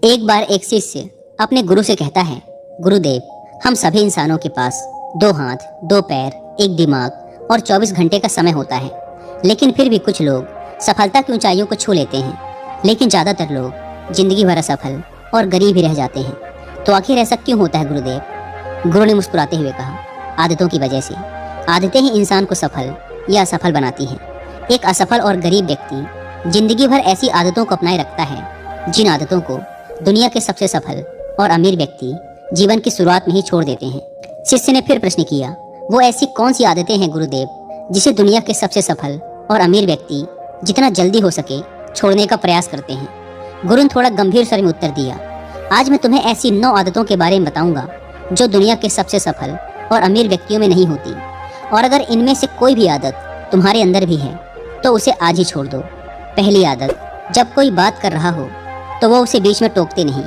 एक बार एक शिष्य अपने गुरु से कहता है, गुरुदेव, हम सभी इंसानों के पास 2 हाथ, 2 पैर, एक दिमाग और 24 घंटे का समय होता है, लेकिन फिर भी कुछ लोग सफलता की ऊंचाइयों को छू लेते हैं, लेकिन ज़्यादातर लोग जिंदगी भर असफल और गरीब ही रह जाते हैं। तो आखिर ऐसा क्यों होता है गुरुदेव? गुरु ने मुस्कुराते हुए कहा, आदतों की वजह से। आदतें ही इंसान को सफल या असफल बनाती हैं। एक असफल और गरीब व्यक्ति जिंदगी भर ऐसी आदतों को अपनाए रखता है जिन आदतों को दुनिया के सबसे सफल और अमीर व्यक्ति जीवन की शुरुआत में ही छोड़ देते हैं। शिष्य ने फिर प्रश्न किया, वो ऐसी कौन सी आदतें हैं गुरुदेव जिसे दुनिया के सबसे सफल और अमीर व्यक्ति जितना जल्दी हो सके छोड़ने का प्रयास करते हैं? गुरु ने थोड़ा गंभीर स्वर में उत्तर दिया, आज मैं तुम्हें ऐसी 9 आदतों के बारे में बताऊंगा जो दुनिया के सबसे सफल और अमीर व्यक्तियों में नहीं होती, और अगर इनमें से कोई भी आदत तुम्हारे अंदर भी है तो उसे आज ही छोड़ दो। पहली आदत, जब कोई बात कर रहा हो तो वो उसे बीच में टोकते नहीं।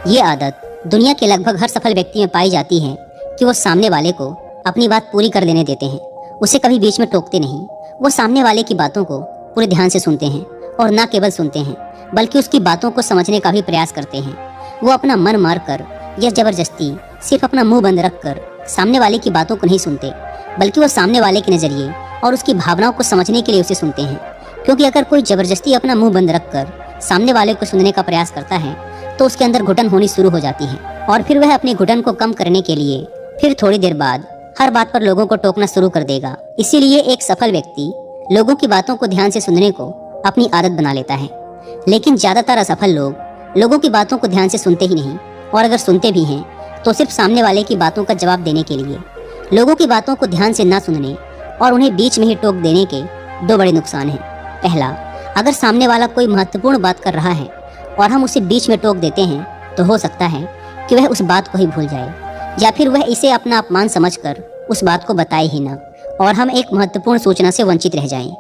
ये आदत दुनिया के लगभग हर सफल व्यक्ति में पाई जाती है कि वो सामने वाले को अपनी बात पूरी कर लेने देते हैं, उसे कभी बीच में टोकते नहीं। वो सामने वाले की बातों को पूरे ध्यान से सुनते हैं, और न केवल सुनते हैं बल्कि उसकी बातों को समझने का भी प्रयास करते हैं। वो अपना मन मार कर या जबरदस्ती सिर्फ अपना मुंह बंद रख कर सामने वाले की बातों को नहीं सुनते, बल्कि वो सामने वाले के नज़रिए और उसकी भावनाओं को समझने के लिए उसे सुनते हैं। क्योंकि अगर कोई जबरदस्ती अपना मुंह बंद रख कर सामने वाले को सुनने का प्रयास करता है तो उसके अंदर घुटन होनी शुरू हो जाती है, और फिर वह अपनी घुटन को कम करने के लिए फिर थोड़ी देर बाद हर बात पर लोगों को टोकना शुरू कर देगा। इसीलिए एक सफल व्यक्ति लोगों की बातों को ध्यान से सुनने को अपनी आदत बना लेता है, लेकिन ज्यादातर असफल लोग लोगों की बातों को ध्यान से सुनते ही नहीं, और अगर सुनते भी हैं तो सिर्फ सामने वाले की बातों का जवाब देने के लिए। लोगों की बातों को ध्यान से ना सुनने और उन्हें बीच में ही टोक देने के 2 बड़े नुकसान हैं। पहला, अगर सामने वाला कोई महत्वपूर्ण बात कर रहा है और हम उसे बीच में टोक देते हैं तो हो सकता है कि वह उस बात को ही भूल जाए, या फिर वह इसे अपना अपमान समझकर उस बात को बताए ही ना, और हम एक महत्वपूर्ण सूचना से वंचित रह जाएं।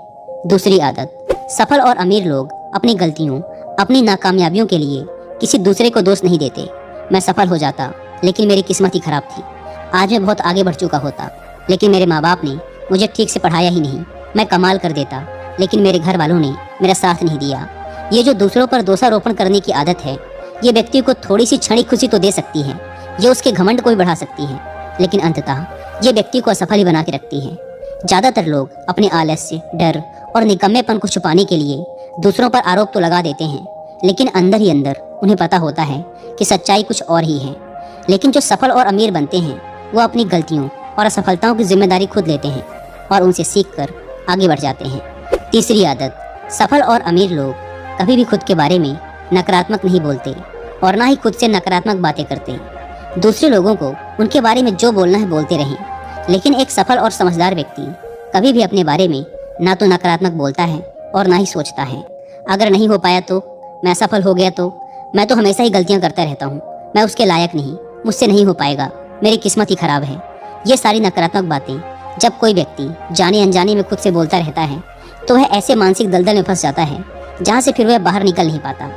दूसरी आदत, सफल और अमीर लोग अपनी गलतियों, अपनी नाकामयाबियों के लिए किसी दूसरे को दोष नहीं देते। मैं सफल हो जाता लेकिन मेरी किस्मत ही खराब थी, आज मैं बहुत आगे बढ़ चुका होता लेकिन मेरे माँ बाप ने मुझे ठीक से पढ़ाया ही नहीं। मैं कमाल कर देता लेकिन मेरे घर वालों ने मेरा साथ नहीं दिया। ये जो दूसरों पर दोषारोपण करने की आदत है, ये व्यक्ति को थोड़ी सी क्षणिक खुशी तो दे सकती है, ये उसके घमंड को भी बढ़ा सकती है, लेकिन अंततः ये व्यक्ति को असफल ही बना के रखती है। ज़्यादातर लोग अपने आलस्य, डर और निकम्मेपन को छुपाने के लिए दूसरों पर आरोप तो लगा देते हैं, लेकिन अंदर ही अंदर उन्हें पता होता है कि सच्चाई कुछ और ही है। लेकिन जो सफल और अमीर बनते हैं वो अपनी गलतियों और असफलताओं की जिम्मेदारी खुद लेते हैं और उनसे सीखकर आगे बढ़ जाते हैं। तीसरी आदत, सफल और अमीर लोग कभी भी खुद के बारे में नकारात्मक नहीं बोलते और ना ही खुद से नकारात्मक बातें करते। दूसरे लोगों को उनके बारे में जो बोलना है बोलते रहें, लेकिन एक सफल और समझदार व्यक्ति कभी भी अपने बारे में ना तो नकारात्मक बोलता है और ना ही सोचता है, अगर नहीं हो पाया तो, मैं असफल हो गया तो, मैं तो हमेशा ही गलतियां करता रहता हूँ, मैं उसके लायक नहीं, मुझसे नहीं हो पाएगा, मेरी किस्मत ही खराब है। ये सारी नकारात्मक बातें जब कोई व्यक्ति जाने अनजाने में खुद से बोलता रहता है तो वह ऐसे मानसिक दलदल में फंस जाता है जहाँ से फिर वह बाहर निकल नहीं पाता।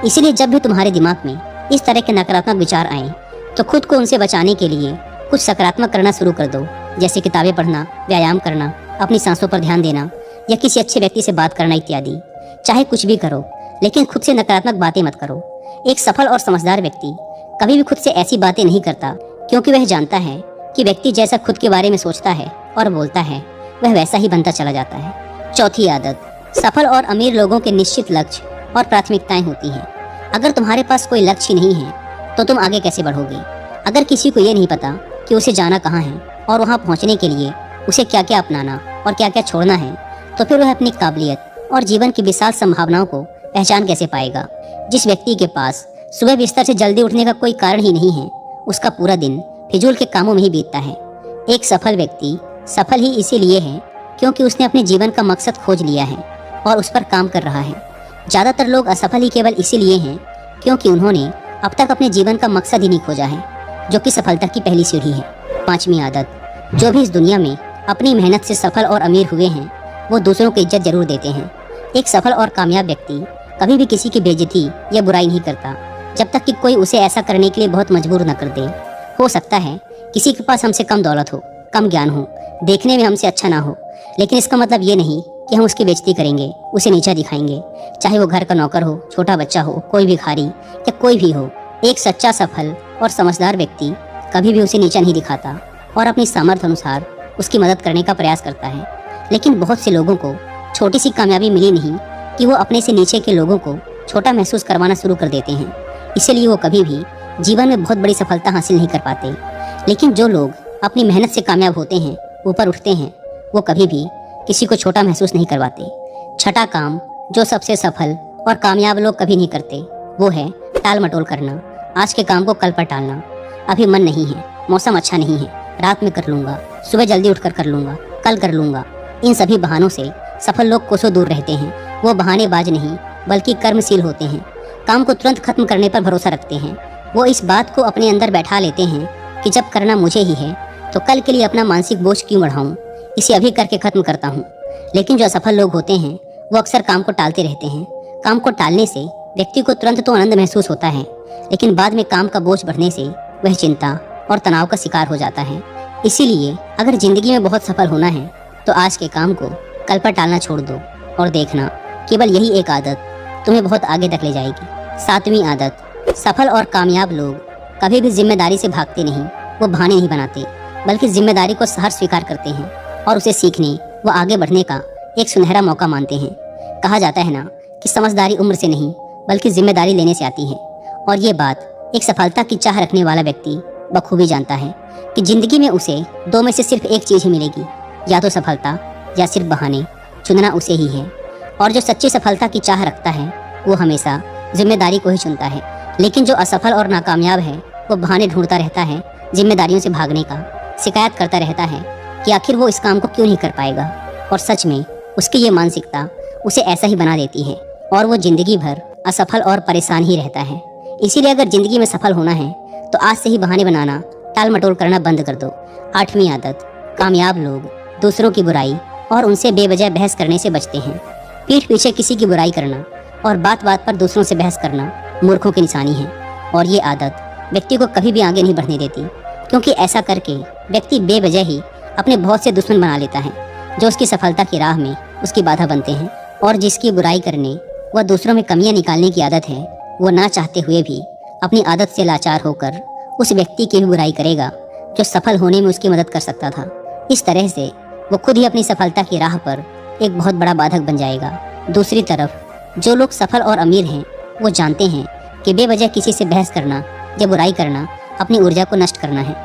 इसीलिए जब भी तुम्हारे दिमाग में इस तरह के नकारात्मक विचार आए तो खुद को उनसे बचाने के लिए कुछ सकारात्मक करना शुरू कर दो, जैसे किताबें पढ़ना, व्यायाम करना, अपनी सांसों पर ध्यान देना या किसी अच्छे व्यक्ति से बात करना इत्यादि। चाहे कुछ भी करो, लेकिन खुद से नकारात्मक बातें मत करो। एक सफल और समझदार व्यक्ति कभी भी खुद से ऐसी बातें नहीं करता, क्योंकि वह जानता है कि व्यक्ति जैसा खुद के बारे में सोचता है और बोलता है वह वैसा ही बनता चला जाता है। चौथी आदत, सफल और अमीर लोगों के निश्चित लक्ष्य और प्राथमिकताएं होती हैं। अगर तुम्हारे पास कोई लक्ष्य नहीं है तो तुम आगे कैसे बढ़ोगे? अगर किसी को ये नहीं पता कि उसे जाना कहाँ है और वहाँ पहुँचने के लिए उसे क्या क्या अपनाना और क्या क्या छोड़ना है, तो फिर वह अपनी काबिलियत और जीवन की विशाल संभावनाओं को पहचान कैसे पाएगा? जिस व्यक्ति के पास सुबह बिस्तर से जल्दी उठने का कोई कारण ही नहीं है, उसका पूरा दिन फिजूल के कामों में ही बीतता है। एक सफल व्यक्ति सफल ही इसीलिए है क्योंकि उसने अपने जीवन का मकसद खोज लिया है और उस पर काम कर रहा है। ज़्यादातर लोग असफल ही केवल इसीलिए हैं क्योंकि उन्होंने अब तक अपने जीवन का मकसद ही नहीं खोजा है, जो कि सफलता की पहली सीढ़ी है। 5वीं आदत, जो भी इस दुनिया में अपनी मेहनत से सफल और अमीर हुए हैं वो दूसरों को इज्जत जरूर देते हैं। एक सफल और कामयाब व्यक्ति कभी भी किसी की बेइज्जती या बुराई नहीं करता जब तक कि कोई उसे ऐसा करने के लिए बहुत मजबूर न कर दे। हो सकता है किसी के पास हमसे कम दौलत हो, कम ज्ञान हो, देखने में हमसे अच्छा ना हो, लेकिन इसका मतलब ये नहीं कि हम उसकी बेइज्जती करेंगे, उसे नीचा दिखाएंगे, चाहे वो घर का नौकर हो, छोटा बच्चा हो, कोई भिखारी या कोई भी हो। एक सच्चा, सफल और समझदार व्यक्ति कभी भी उसे नीचा नहीं दिखाता और अपनी सामर्थ्य अनुसार उसकी मदद करने का प्रयास करता है। लेकिन बहुत से लोगों को छोटी सी कामयाबी मिली नहीं कि वो अपने से नीचे के लोगों को छोटा महसूस करवाना शुरू कर देते हैं। इसीलिए वो कभी भी जीवन में बहुत बड़ी सफलता हासिल नहीं कर पाते। लेकिन जो लोग अपनी मेहनत से कामयाब होते हैं, ऊपर उठते हैं, वो कभी भी किसी को छोटा महसूस नहीं करवाते। छठा काम जो सबसे सफल और कामयाब लोग कभी नहीं करते, वो है टाल मटोल करना। आज के काम को कल पर टालना। अभी मन नहीं है, मौसम अच्छा नहीं है, रात में कर लूँगा, सुबह जल्दी उठकर कर लूँगा, कल कर लूँगा। इन सभी बहानों से सफल लोग कोसों दूर रहते हैं। वो बहानेबाज नहीं बल्कि कर्मशील होते हैं। काम को तुरंत खत्म करने पर भरोसा रखते हैं। वो इस बात को अपने अंदर बैठा लेते हैं कि जब करना मुझे ही है तो कल के लिए अपना मानसिक बोझ क्यों बढ़ाऊं, इसे अभी करके खत्म करता हूं। लेकिन जो असफल लोग होते हैं वो अक्सर काम को टालते रहते हैं। काम को टालने से व्यक्ति को तुरंत तो आनंद महसूस होता है, लेकिन बाद में काम का बोझ बढ़ने से वह चिंता और तनाव का शिकार हो जाता है। इसीलिए अगर जिंदगी में बहुत सफल होना है तो आज के काम को कल पर टालना छोड़ दो और देखना केवल यही एक आदत तुम्हें बहुत आगे तक ले जाएगी। सातवीं आदत, सफल और कामयाब लोग कभी भी जिम्मेदारी से भागते नहीं, वो बहाने नहीं बनाते, बल्कि जिम्मेदारी को सहर्ष स्वीकार करते हैं और उसे सीखने व आगे बढ़ने का एक सुनहरा मौका मानते हैं। कहा जाता है ना कि समझदारी उम्र से नहीं बल्कि जिम्मेदारी लेने से आती है। और ये बात एक सफलता की चाह रखने वाला व्यक्ति बखूबी जानता है कि जिंदगी में उसे दो में से सिर्फ एक चीज़ ही मिलेगी, या तो सफलता या सिर्फ बहाने। चुनना उसे ही है। और जो सच्ची सफलता की चाह रखता है वो हमेशा जिम्मेदारी को ही चुनता है। लेकिन जो असफल और नाकामयाब है वो बहाने ढूंढता रहता है जिम्मेदारियों से भागने का। शिकायत करता रहता है कि आखिर वो इस काम को क्यों नहीं कर पाएगा। और सच में उसकी ये मानसिकता उसे ऐसा ही बना देती है और वो जिंदगी भर असफल और परेशान ही रहता है। इसीलिए अगर जिंदगी में सफल होना है तो आज से ही बहाने बनाना, टाल मटोल करना बंद कर दो। आठवीं आदत, कामयाब लोग दूसरों की बुराई और उनसे बेवजह बहस करने से बचते हैं। पीठ पीछे किसी की बुराई करना और बात बात पर दूसरों से बहस करना मूर्खों की निशानी है। और ये आदत व्यक्ति को कभी भी आगे नहीं बढ़ने देती, क्योंकि ऐसा करके व्यक्ति बेवजह ही अपने बहुत से दुश्मन बना लेता है जो उसकी सफलता की राह में उसकी बाधा बनते हैं। और जिसकी बुराई करने व दूसरों में कमियां निकालने की आदत है, वो ना चाहते हुए भी अपनी आदत से लाचार होकर उस व्यक्ति की भी बुराई करेगा जो सफल होने में उसकी मदद कर सकता था। इस तरह से वो खुद ही अपनी सफलता की राह पर एक बहुत बड़ा बाधक बन जाएगा। दूसरी तरफ जो लोग सफल और अमीर हैं वो जानते हैं कि बेवजह किसी से बहस करना या बुराई करना अपनी ऊर्जा को नष्ट करना है,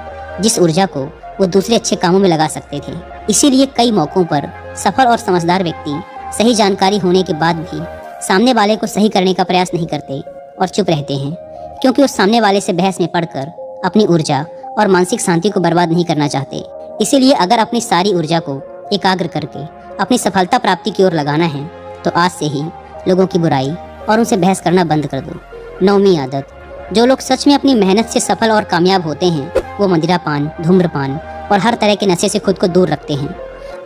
जिस ऊर्जा को वो दूसरे अच्छे कामों में लगा सकते थे। इसीलिए कई मौक़ों पर सफल और समझदार व्यक्ति सही जानकारी होने के बाद भी सामने वाले को सही करने का प्रयास नहीं करते और चुप रहते हैं, क्योंकि उस सामने वाले से बहस में पड़कर अपनी ऊर्जा और मानसिक शांति को बर्बाद नहीं करना चाहते। इसीलिए अगर अपनी सारी ऊर्जा को एकाग्र करके अपनी सफलता प्राप्ति की ओर लगाना है तो आज से ही लोगों की बुराई और उनसे बहस करना बंद कर दो। नौवीं आदत, जो लोग सच में अपनी मेहनत से सफल और कामयाब होते हैं वो मदिरापान, धूम्रपान और हर तरह के नशे से खुद को दूर रखते हैं।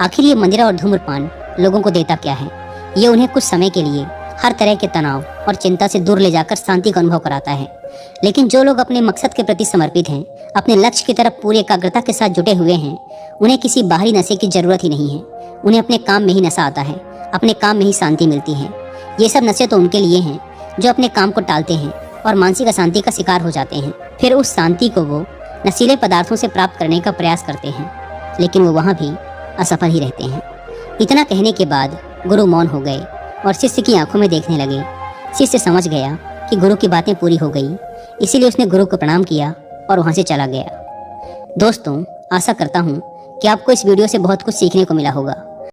आखिर ये मदिरा और धूम्रपान लोगों को देता क्या है? ये उन्हें कुछ समय के लिए हर तरह के तनाव और चिंता से दूर ले जाकर शांति का अनुभव कराता है। लेकिन जो लोग अपने मकसद के प्रति समर्पित हैं, अपने लक्ष्य की तरफ पूरी एकाग्रता के साथ जुटे हुए हैं, उन्हें किसी बाहरी नशे की जरूरत ही नहीं है। उन्हें अपने काम में ही नशा आता है, अपने काम में ही शांति मिलती है। ये सब नशे तो उनके लिए हैं जो अपने काम को टालते हैं और मानसिक अशांति का शिकार हो जाते हैं। फिर उस शांति को वो नशीले पदार्थों से प्राप्त करने का प्रयास करते हैं, लेकिन वो वहाँ भी असफल ही रहते हैं। इतना कहने के बाद गुरु मौन हो गए और शिष्य की आंखों में देखने लगे। शिष्य समझ गया कि गुरु की बातें पूरी हो गई, इसीलिए उसने गुरु को प्रणाम किया और वहाँ से चला गया। दोस्तों, आशा करता हूँ कि आपको इस वीडियो से बहुत कुछ सीखने को मिला होगा।